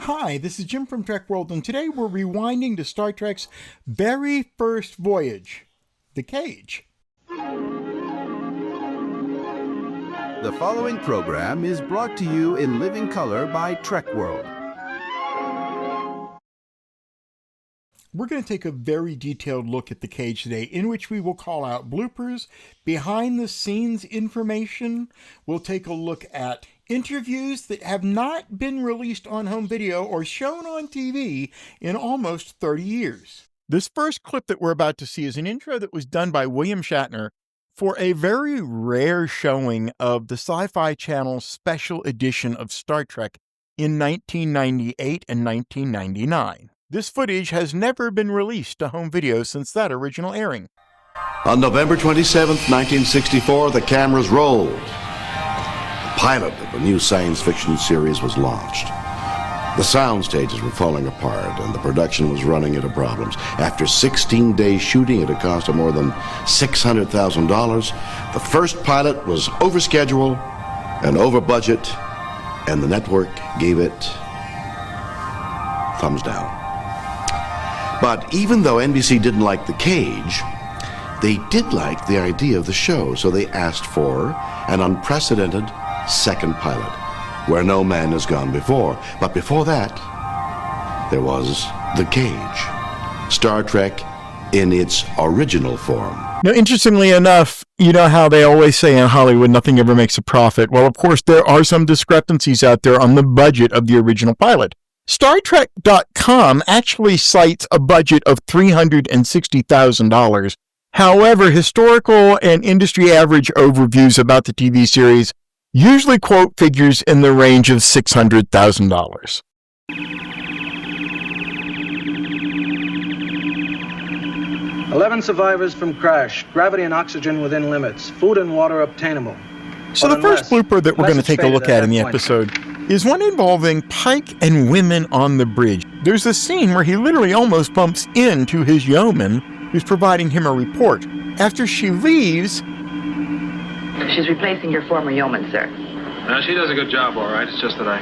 Hi, this is Jim from Trek World, and today we're rewinding to Star Trek's very first voyage, the Cage. The following program is brought to you in living color by Trek World. We're going to take a very detailed look at the Cage today, in which we will call out bloopers, behind-the-scenes information. We'll take a look at interviews that have not been released on home video or shown on TV in almost 30 years. This first clip that we're about to see is an intro that was done by William Shatner for a very rare showing of the Sci-Fi Channel special edition of Star Trek in 1998 and 1999. This footage has never been released to home video since that original airing. On November 27, 1964, the cameras rolled. The pilot of a new science fiction series was launched. The sound stages were falling apart, and the production was running into problems. After 16 days shooting at a cost of more than $600,000, the first pilot was over schedule and over budget, and the network gave it thumbs down. But even though NBC didn't like The Cage, they did like the idea of the show, so they asked for an unprecedented second pilot, where no man has gone before. But before that, there was The Cage, Star Trek in its original form. Now, interestingly enough, you know how they always say in Hollywood, nothing ever makes a profit. Well, of course, there are some discrepancies out there on the budget of the original pilot. StarTrek.com actually cites a budget of $360,000. However, historical and industry average overviews about the TV series usually quote figures in the range of $600,000. 11 survivors from crash. Gravity and oxygen within limits. Food and water obtainable. So the first blooper that we're going to take a look at in the episode is one involving Pike and women on the bridge. There's a scene where he literally almost bumps into his yeoman who's providing him a report. After she leaves... She's replacing your former yeoman, sir. No, she does a good job, all right. It's just that I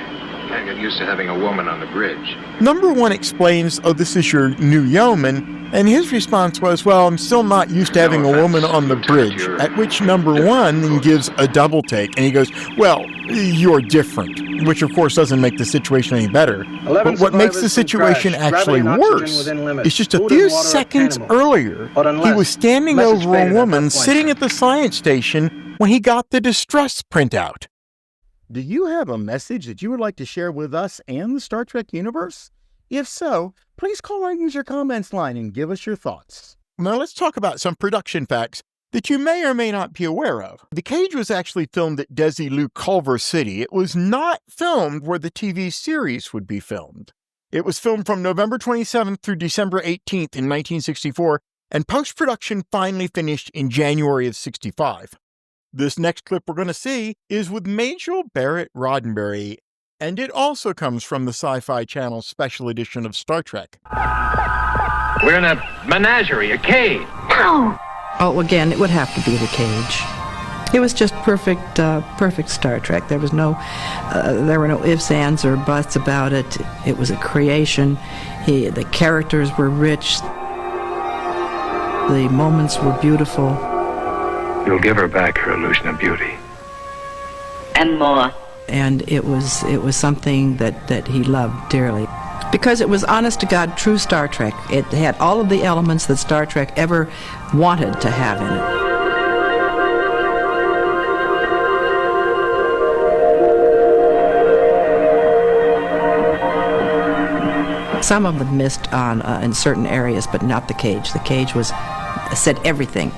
can't get used to having a woman on the bridge. Number one explains, oh, this is your new yeoman, and his response was, well, I'm still not used to having a woman on the bridge, at which number one then gives a double take, and he goes, well, you're different, which of course doesn't make the situation any better. But what makes the situation actually worse is just a few seconds earlier, he was standing over a woman sitting at the science station when he got the distress printout. Do you have a message that you would like to share with us and the Star Trek universe? If so, please call our user comments line and give us your thoughts. Now let's talk about some production facts that you may or may not be aware of. The Cage was actually filmed at Desilu, Culver City. It was not filmed where the TV series would be filmed. It was filmed from November 27th through December 18th in 1964, and post-production finally finished in January of 65. This next clip we're going to see is with Majel Barrett Roddenberry, and it also comes from the Sci-Fi Channel special edition of Star Trek. We're in a menagerie, a cage. Oh, again, it would have to be The Cage. It was just perfect, perfect Star Trek. There were no ifs, ands, or buts about it. It was a creation. The characters were rich. The moments were beautiful. You'll give her back her illusion of beauty. And more. And it was something that he loved dearly. Because it was honest-to-God true Star Trek. It had all of the elements that Star Trek ever wanted to have in it. Some of them missed on in certain areas, but not The Cage. The Cage said everything.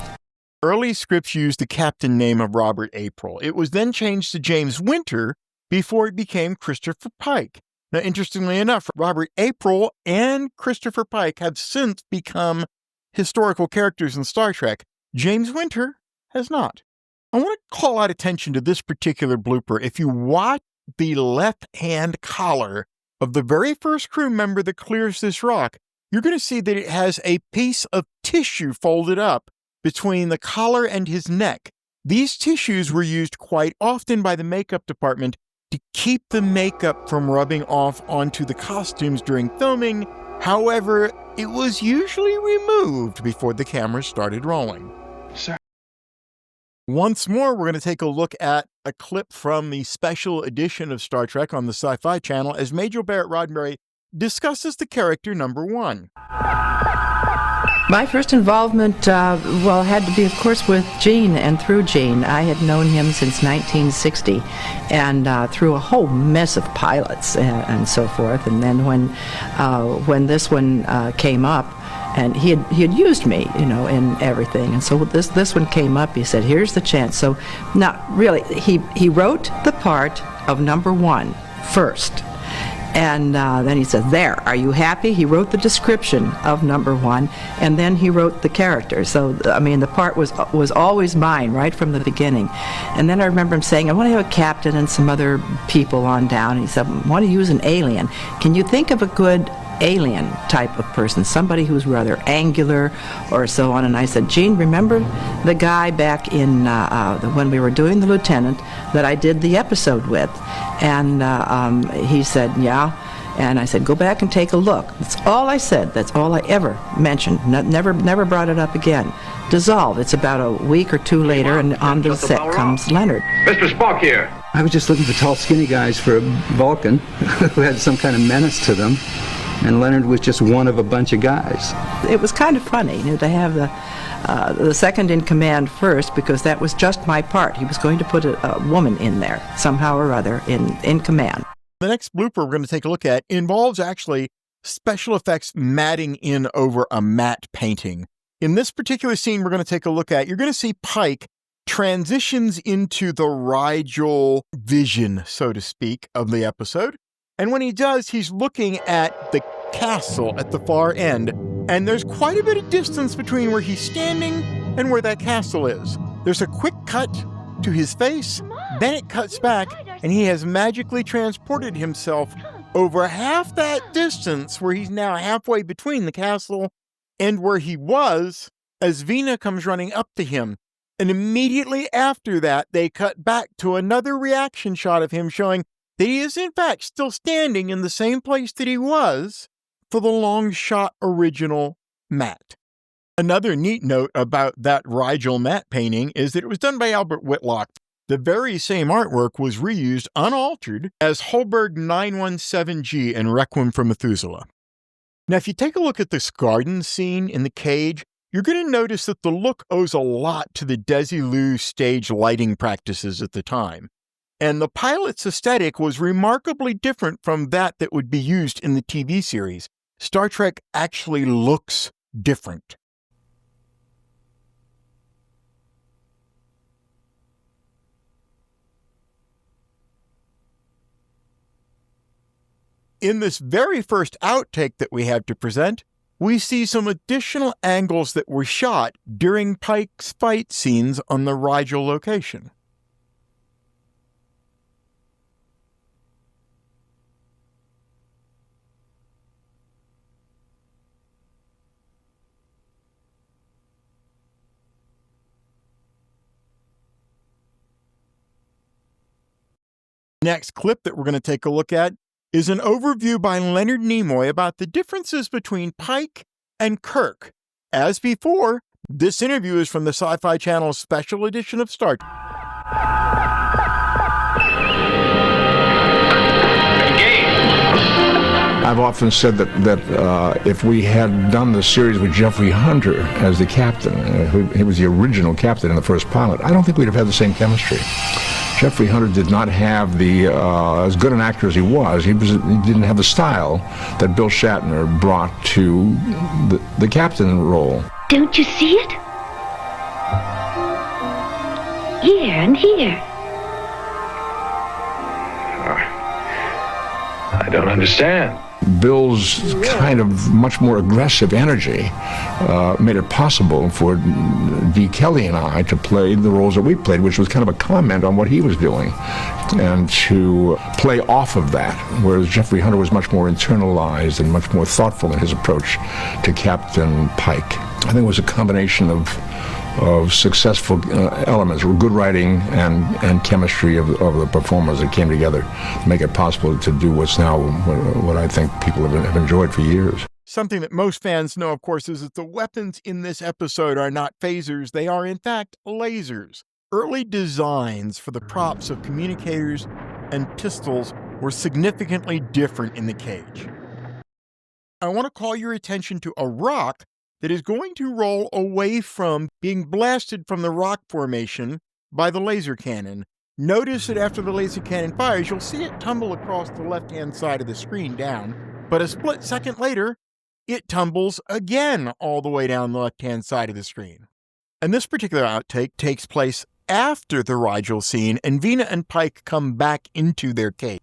Early scripts used the captain name of Robert April. It was then changed to James Winter before it became Christopher Pike. Now, interestingly enough, Robert April and Christopher Pike have since become historical characters in Star Trek. James Winter has not. I want to call out attention to this particular blooper. If you watch the left-hand collar of the very first crew member that clears this rock, you're going to see that it has a piece of tissue folded up between the collar and his neck. These tissues were used quite often by the makeup department to keep the makeup from rubbing off onto the costumes during filming. However, it was usually removed before the cameras started rolling. Sir. Once more, we're going to take a look at a clip from the special edition of Star Trek on the Sci-Fi Channel as Major Barrett Roddenberry discusses the character number 1. My first involvement, had to be, of course, with Gene and through Gene. I had known him since 1960, and through a whole mess of pilots and so forth. And then when this one came up, and he had used me, in everything. And so this one came up. He said, "Here's the chance." So, now, really, he wrote the part of number 1 first. And then he said, "There, are you happy?" He wrote the description of number 1, and then he wrote the character. So, I mean, the part was always mine right from the beginning. And then I remember him saying, "I want to have a captain and some other people on down." And he said, "I want to use an alien. Can you think of a good alien type of person, somebody who's rather angular or so on?" And I said, "Gene, remember the guy back in when we were doing the lieutenant that I did the episode with?" And he said, "Yeah." And I said, "Go back and take a look." That's all I said. That's all I ever mentioned. Never brought it up again. Dissolved. It's about a week or 2 later, and on the set comes Leonard. Mr. Spock here. I was just looking for tall, skinny guys for a Vulcan who had some kind of menace to them. And Leonard was just one of a bunch of guys. It was kind of funny, to have the second in command first, because that was just my part. He was going to put a woman in there, somehow or other, in command. The next blooper we're going to take a look at involves actually special effects matting in over a matte painting. In this particular scene we're going to take a look at, you're going to see Pike transitions into the 𝐟𝐨𝐫𝐿 vision, so to speak, of the episode. And when he does, he's looking at the castle at the far end, and there's quite a bit of distance between where he's standing and where that castle is. There's a quick cut to his face, then it cuts back, and he has magically transported himself over half that distance where he's now halfway between the castle and where he was, as Vina comes running up to him. And immediately after that, they cut back to another reaction shot of him showing that he is in fact still standing in the same place that he was for the long shot original matte. Another neat note about that 𝐟𝐨𝐿 matte painting is that it was done by Albert Whitlock. The very same artwork was reused unaltered as Holberg 917G in Requiem for Methuselah. Now, if you take a look at this garden scene in the cage, you're going to notice that the look owes a lot to the Desilu stage lighting practices at the time. And the pilot's aesthetic was remarkably different from that would be used in the TV series. Star Trek actually looks different. In this very first outtake that we have to present, we see some additional angles that were shot during Pike's fight scenes on the 𝐟𝐨𝐿 location. Next clip that we're going to take a look at is an overview by Leonard Nimoy about the differences between Pike and Kirk. As before, this interview is from the Sci-Fi Channel's special edition of Star Trek. I've often said that if we had done the series with Jeffrey Hunter as the captain, he was the original captain in the first pilot, I don't think we'd have had the same chemistry. Jeffrey Hunter did not have the, as good an actor as he was, he didn't have the style that Bill Shatner brought to the captain role. Don't you see it? Here and here. I don't understand. Bill's kind of much more aggressive energy made it possible for Dee Kelly and I to play the roles that we played, which was kind of a comment on what he was doing, and to play off of that, whereas Jeffrey Hunter was much more internalized and much more thoughtful in his approach to Captain Pike. I think it was a combination of successful elements, good writing and chemistry of the performers that came together to make it possible to do what's now what I think people have enjoyed for years. Something that most fans know, of course, is that the weapons in this episode are not phasers. They are, in fact, lasers. Early designs for the props of communicators and pistols were significantly different in the cage. I want to call your attention to a rock that is going to roll away from being blasted from the rock formation by the laser cannon. Notice that after the laser cannon fires, you'll see it tumble across the left-hand side of the screen down, but a split second later, it tumbles again all the way down the left-hand side of the screen. And this particular outtake takes place after the Rigel scene, and Veena and Pike come back into their cage.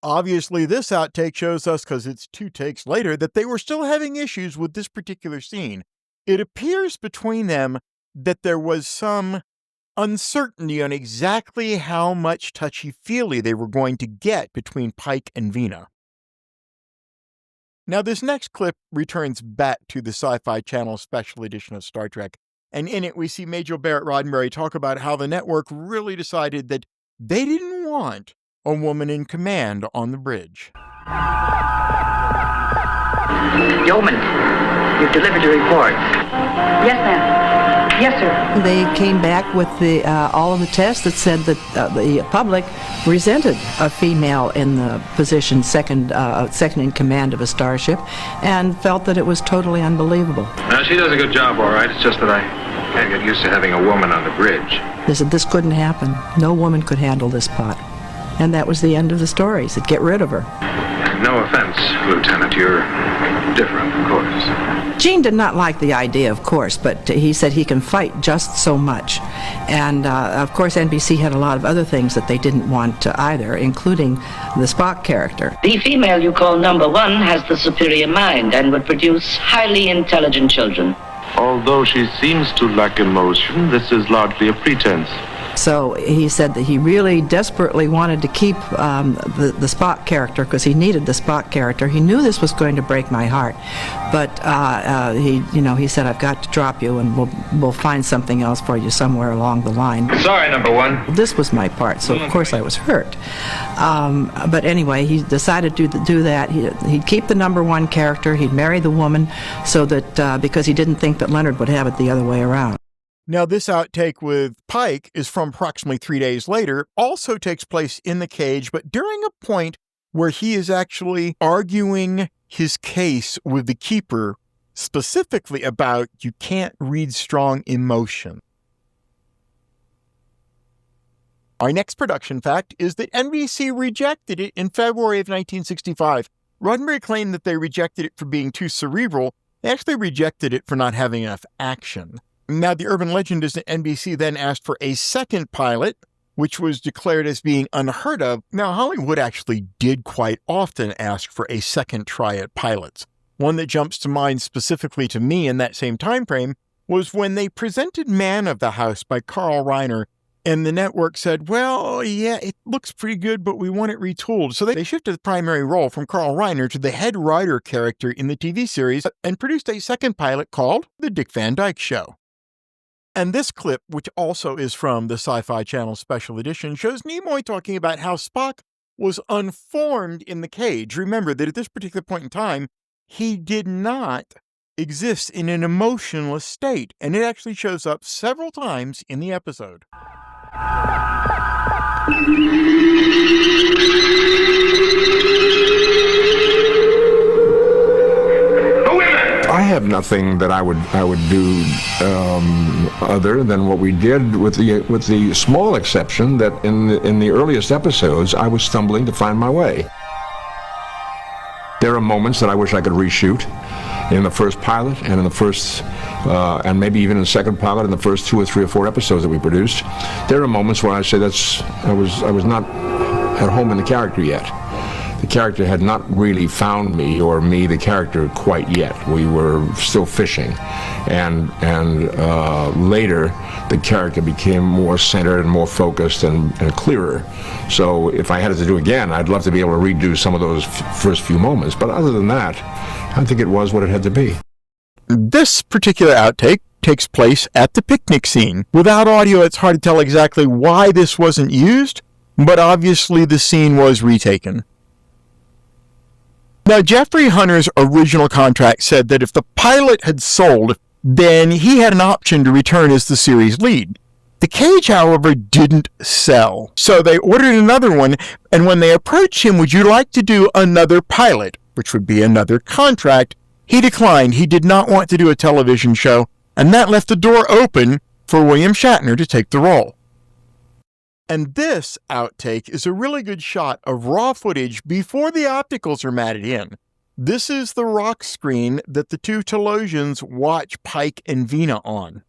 Obviously, this outtake shows us, because it's 2 takes later, that they were still having issues with this particular scene. It appears between them that there was some uncertainty on exactly how much touchy-feely they were going to get between Pike and Veena. Now, this next clip returns back to the Sci-Fi Channel special edition of Star Trek, and in it we see Major Barrett Roddenberry talk about how the network really decided that they didn't want a woman in command on the bridge. Yeoman, you've delivered your report. Yes, ma'am. Yes, sir. They came back with all of the tests that said that the public resented a female in the position second in command of a starship, and felt that it was totally unbelievable. Now, she does a good job, all right. It's just that I can't get used to having a woman on the bridge. They said this couldn't happen. No woman could handle this pot. And that was the end of the story. He said, get rid of her. No offense, Lieutenant. You're different, of course. Gene did not like the idea, of course, but he said he can fight just so much. And, of course, NBC had a lot of other things that they didn't want either, including the Spock character. The female you call number 1 has the superior mind and would produce highly intelligent children. Although she seems to lack emotion, this is largely a pretense. So he said that he really desperately wanted to keep the Spock character, because he needed the Spock character. He knew this was going to break my heart, but he said, I've got to drop you, and we'll find something else for you somewhere along the line. Sorry, number 1. This was my part, so of course I was hurt. But anyway, he decided to do that. He'd keep the number 1 character. He'd marry the woman, so that because he didn't think that Leonard would have it the other way around. Now, this outtake with Pike is from approximately 3 days later, also takes place in the cage, but during a point where he is actually arguing his case with the Keeper, specifically about you can't read strong emotion. Our next production fact is that NBC rejected it in February of 1965. Roddenberry claimed that they rejected it for being too cerebral. They actually rejected it for not having enough action. Now, the urban legend is that NBC then asked for a second pilot, which was declared as being unheard of. Now, Hollywood actually did quite often ask for a second try at pilots. One that jumps to mind specifically to me in that same time frame was when they presented Man of the House by Carl Reiner, and the network said, well, yeah, it looks pretty good, but we want it retooled. So they shifted the primary role from Carl Reiner to the head writer character in the TV series and produced a second pilot called The Dick Van Dyke Show. And this clip, which also is from the Sci-Fi Channel Special Edition, shows Nimoy talking about how Spock was unformed in the cage. Remember that at this particular point in time, he did not exist in an emotionless state, and it actually shows up several times in the episode. have nothing that I would do other than what we did, with the small exception that in the earliest episodes I was stumbling to find my way. There are moments that I wish I could reshoot in the first pilot and in the first, and maybe even in the second pilot, in the first 2 or 3 or 4 episodes that we produced. There are moments where I say I was not at home in the character yet. The character had not really found me, or me, the character, quite yet. We were still fishing, and later the character became more centered and more focused and clearer. So if I had it to do again, I'd love to be able to redo some of those first few moments. But other than that, I think it was what it had to be. This particular outtake takes place at the picnic scene. Without audio, it's hard to tell exactly why this wasn't used, but obviously the scene was retaken. Now, Jeffrey Hunter's original contract said that if the pilot had sold, then he had an option to return as the series lead. The Cage, however, didn't sell, so they ordered another one, and when they approached him, would you like to do another pilot, which would be another contract, he declined. He did not want to do a television show, and that left the door open for William Shatner to take the role. And this outtake is a really good shot of raw footage before the opticals are matted in. This is the rock screen that the two Talosians watch Pike and Vina on.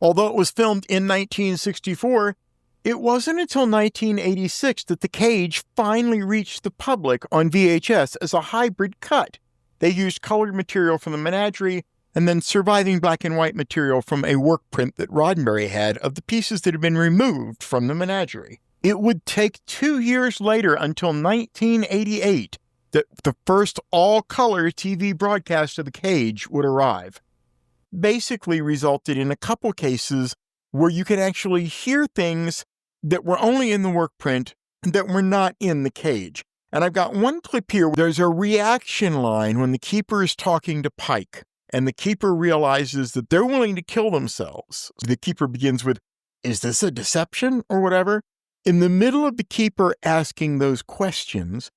Although it was filmed in 1964, it wasn't until 1986 that The Cage finally reached the public on VHS as a hybrid cut. They used colored material from the Menagerie and then surviving black and white material from a work print that Roddenberry had of the pieces that had been removed from the Menagerie. It would take 2 years later, until 1988, that the first all-color TV broadcast of The Cage would arrive. Basically resulted in a couple cases where you could actually hear things that were only in the work print that were not in The Cage. And I've got one clip here. There's a reaction line when the keeper is talking to Pike, and the keeper realizes that they're willing to kill themselves. The keeper begins with, "Is this a deception?" or whatever. In the middle of the keeper asking those questions,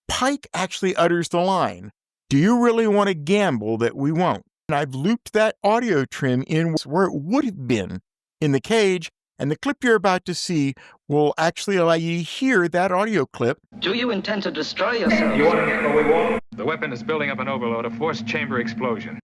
Pike actually utters the line, "Do you really want to gamble that we won't?" And I've looped that audio trim in where it would have been in The Cage, and the clip you're about to see will actually allow you to hear that audio clip. Do you intend to destroy yourself? You want to know what we want? The weapon is building up an overload, a forced chamber explosion.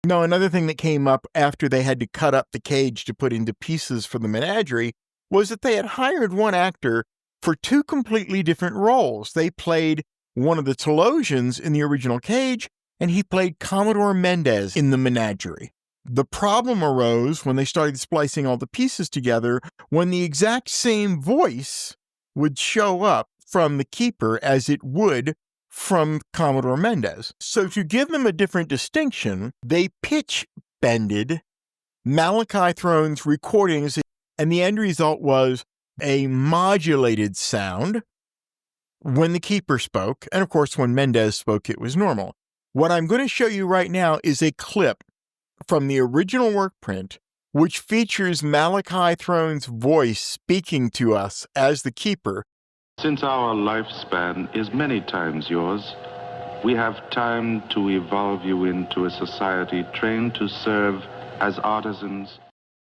Now, another thing that came up after they had to cut up The Cage to put into pieces for the Menagerie was that they had hired one actor for 2 completely different roles. They played one of the Talosians in the original Cage, and he played Commodore Mendez in the Menagerie. The problem arose when they started splicing all the pieces together, when the exact same voice would show up from the keeper as it would from Commodore Mendez. So to give them a different distinction, they pitch-bended Malachi Throne's recordings, and the end result was a modulated sound when the keeper spoke, and of course when Mendez spoke it was normal. What I'm going to show you right now is a clip from the original work print, which features Malachi Throne's voice speaking to us as the keeper. Since our lifespan is many times yours, we have time to evolve you into a society trained to serve as artisans.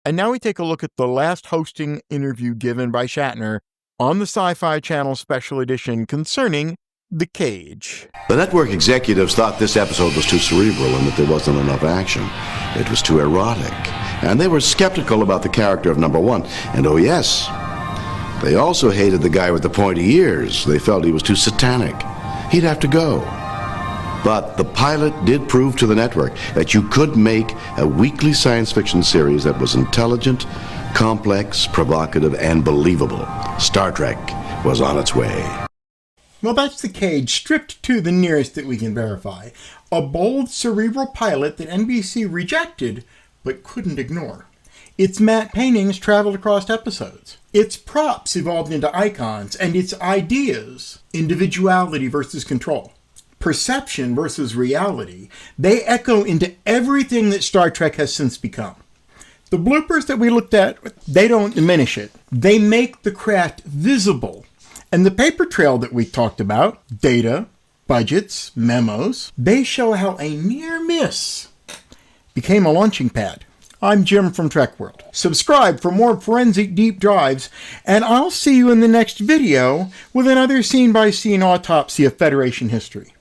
And now we take a look at the last hosting interview given by Shatner on the Sci-Fi Channel Special Edition concerning The Cage. The network executives thought this episode was too cerebral and that there wasn't enough action. It was too erotic. And they were skeptical about the character of number 1. And oh yes, they also hated the guy with the pointy ears. They felt he was too satanic. He'd have to go. But the pilot did prove to the network that you could make a weekly science fiction series that was intelligent, complex, provocative, and believable. Star Trek was on its way. Well, that's The Cage, stripped to the nearest that we can verify. A bold, cerebral pilot that NBC rejected, but couldn't ignore. Its matte paintings traveled across episodes. Its props evolved into icons, and its ideas, individuality versus control, perception versus reality, they echo into everything that Star Trek has since become. The bloopers that we looked at, they don't diminish it. They make the craft visible. And the paper trail that we talked about, Data, budgets, memos, they show how a near miss became a launching pad. I'm Jim from Trek World. Subscribe for more forensic deep dives, and I'll see you in the next video with another scene-by-scene autopsy of Federation history.